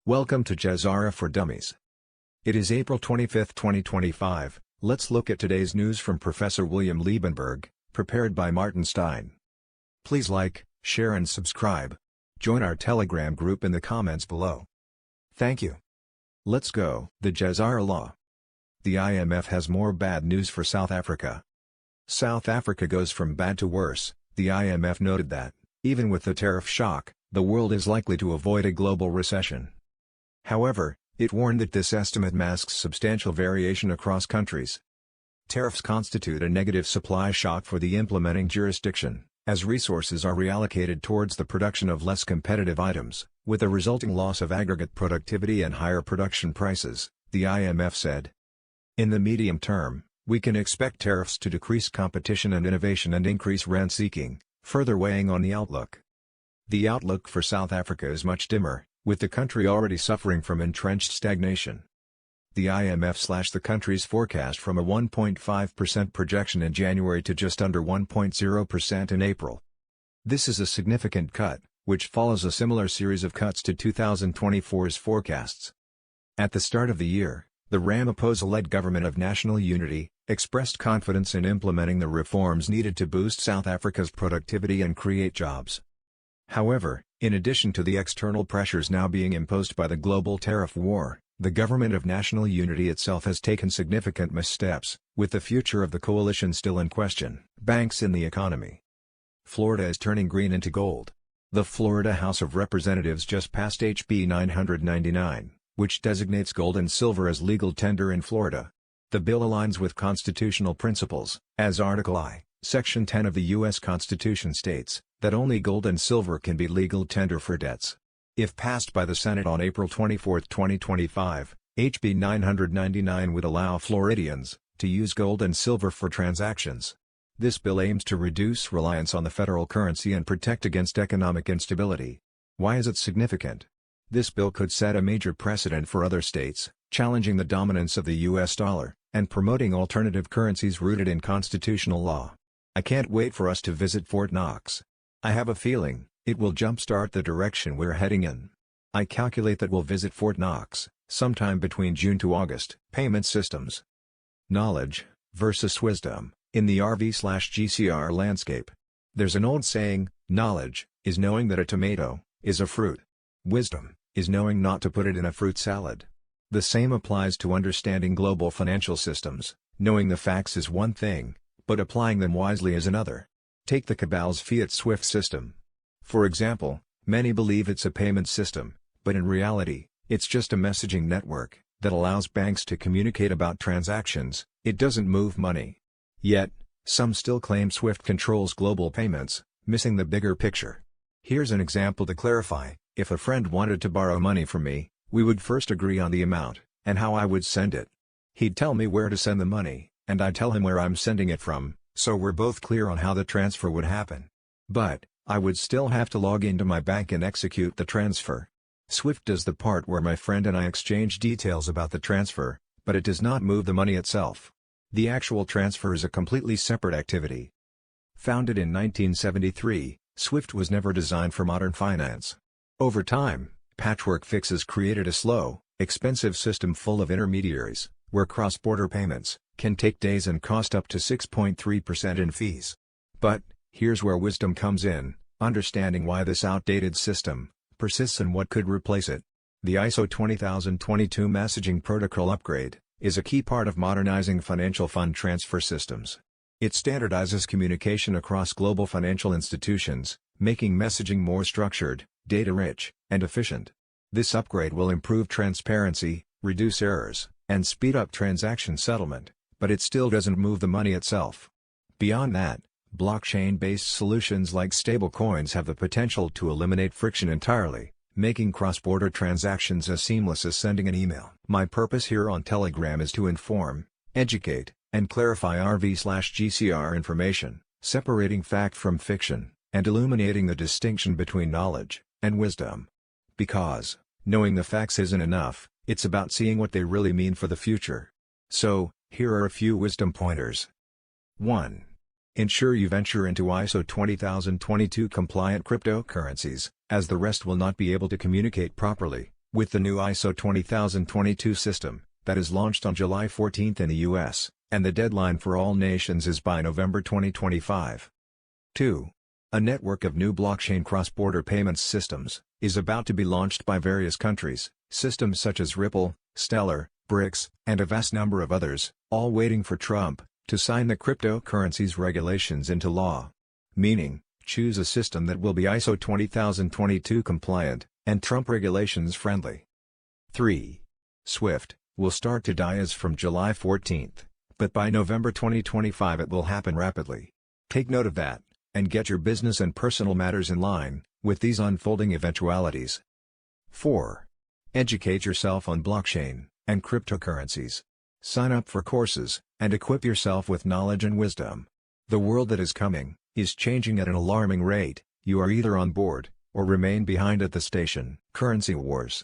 Welcome to GESARA for Dummies. It is April 25, 2025. Let's look at today's news from Professor William Liebenberg, prepared by Martin Stein. Please like, share and subscribe. Join our Telegram group in the comments below. Thank you. Let's go. The GESARA law. The IMF has more bad news for South Africa. South Africa goes from bad to worse. The IMF noted that, even with the tariff shock, the world is likely to avoid a global recession. However, it warned that this estimate masks substantial variation across countries. Tariffs constitute a negative supply shock for the implementing jurisdiction, as resources are reallocated towards the production of less competitive items, with a resulting loss of aggregate productivity and higher production prices, the IMF said. In the medium term, we can expect tariffs to decrease competition and innovation and increase rent-seeking, further weighing on the outlook. The outlook for South Africa is much dimmer, with the country already suffering from entrenched stagnation. The IMF slashed the country's forecast from a 1.5% projection in January to just under 1.0% in April. This is a significant cut, which follows a similar series of cuts to 2024's forecasts. At the start of the year, the Ramaphosa-led government of national unity expressed confidence in implementing the reforms needed to boost South Africa's productivity and create jobs. However, in addition to the external pressures now being imposed by the global tariff war, the government of national unity itself has taken significant missteps, with the future of the coalition still in question. Banks in the economy. Florida is turning green into gold. The Florida House of Representatives just passed HB 999, which designates gold and silver as legal tender in Florida. The bill aligns with constitutional principles, as Article I, Section 10 of the U.S. Constitution states, that only gold and silver can be legal tender for debts. If passed by the Senate on April 24, 2025, HB 999 would allow Floridians to use gold and silver for transactions. This bill aims to reduce reliance on the federal currency and protect against economic instability. Why is it significant? This bill could set a major precedent for other states, challenging the dominance of the U.S. dollar, and promoting alternative currencies rooted in constitutional law. I can't wait for us to visit Fort Knox. I have a feeling it will jumpstart the direction we're heading in. I calculate that we'll visit Fort Knox sometime between June to August. Payment systems. Knowledge versus wisdom in the RV/GCR landscape. There's an old saying, knowledge is knowing that a tomato is a fruit. Wisdom is knowing not to put it in a fruit salad. The same applies to understanding global financial systems. Knowing the facts is one thing, but applying them wisely is another. Take the cabal's fiat SWIFT system. For example, many believe it's a payment system, but in reality, it's just a messaging network that allows banks to communicate about transactions. It doesn't move money. Yet, some still claim SWIFT controls global payments, missing the bigger picture. Here's an example to clarify. If a friend wanted to borrow money from me, we would first agree on the amount, and how I would send it. He'd tell me where to send the money, and I'd tell him where I'm sending it from, so we're both clear on how the transfer would happen. But, I would still have to log into my bank and execute the transfer. SWIFT does the part where my friend and I exchange details about the transfer, but it does not move the money itself. The actual transfer is a completely separate activity. Founded in 1973, SWIFT was never designed for modern finance. Over time, patchwork fixes created a slow, expensive system full of intermediaries, where cross-border payments can take days and cost up to 6.3% in fees. But, here's where wisdom comes in, understanding why this outdated system persists and what could replace it. The ISO 20022 messaging protocol upgrade is a key part of modernizing financial fund transfer systems. It standardizes communication across global financial institutions, making messaging more structured, data-rich, and efficient. This upgrade will improve transparency, reduce errors, and speed up transaction settlement, but it still doesn't move the money itself. Beyond that, blockchain-based solutions like stablecoins have the potential to eliminate friction entirely, making cross-border transactions as seamless as sending an email. My purpose here on Telegram is to inform, educate, and clarify RV/GCR information, separating fact from fiction, and illuminating the distinction between knowledge and wisdom. Because, knowing the facts isn't enough, it's about seeing what they really mean for the future. So, here are a few wisdom pointers. 1. Ensure you venture into ISO 20022 compliant cryptocurrencies, as the rest will not be able to communicate properly. With the new ISO 20022 system, that is launched on July 14 in the US, and the deadline for all nations is by November 2025. 2. A network of new blockchain cross-border payments systems is about to be launched by various countries, systems such as Ripple, Stellar, BRICS, and a vast number of others, all waiting for Trump to sign the cryptocurrencies regulations into law. Meaning, choose a system that will be ISO 20022 compliant, and Trump regulations friendly. 3. SWIFT will start to die as from July 14, but by November 2025 it will happen rapidly. Take note of that, and get your business and personal matters in line with these unfolding eventualities. 4. Educate yourself on blockchain and cryptocurrencies. Sign up for courses, and equip yourself with knowledge and wisdom. The world that is coming is changing at an alarming rate. You are either on board, or remain behind at the station. Currency wars.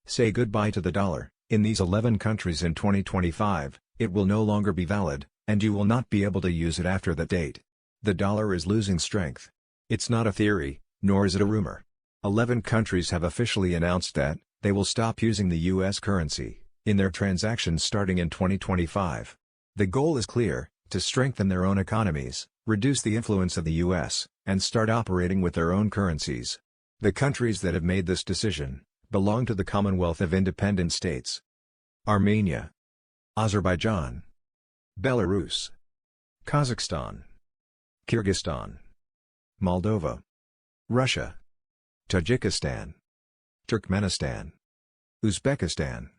Say goodbye to the dollar. In these 11 countries in 2025, it will no longer be valid, and you will not be able to use it after that date. The dollar is losing strength. It's not a theory, nor is it a rumor. 11 countries have officially announced that they will stop using the US currency in their transactions starting in 2025. The goal is clear: to strengthen their own economies, reduce the influence of the US, and start operating with their own currencies. The countries that have made this decision belong to the Commonwealth of Independent States: Armenia, Azerbaijan, Belarus, Kazakhstan, Kyrgyzstan, Moldova, Russia, Tajikistan, Turkmenistan, Uzbekistan,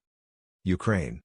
Ukraine.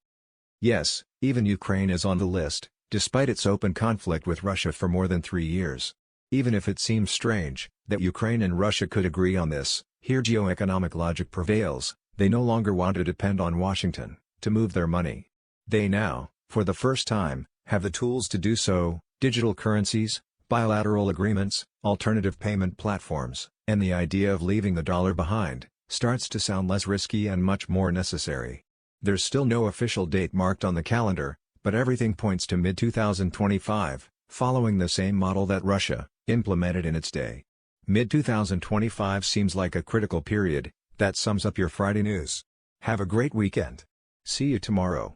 Yes, even Ukraine is on the list, despite its open conflict with Russia for more than 3 years. Even if it seems strange that Ukraine and Russia could agree on this, here geoeconomic logic prevails. They no longer want to depend on Washington to move their money. They now, for the first time, have the tools to do so: digital currencies, bilateral agreements, alternative payment platforms, and the idea of leaving the dollar behind starts to sound less risky and much more necessary. There's still no official date marked on the calendar, but everything points to mid-2025, following the same model that Russia implemented in its day. Mid-2025 seems like a critical period. That sums up your Friday news. Have a great weekend. See you tomorrow.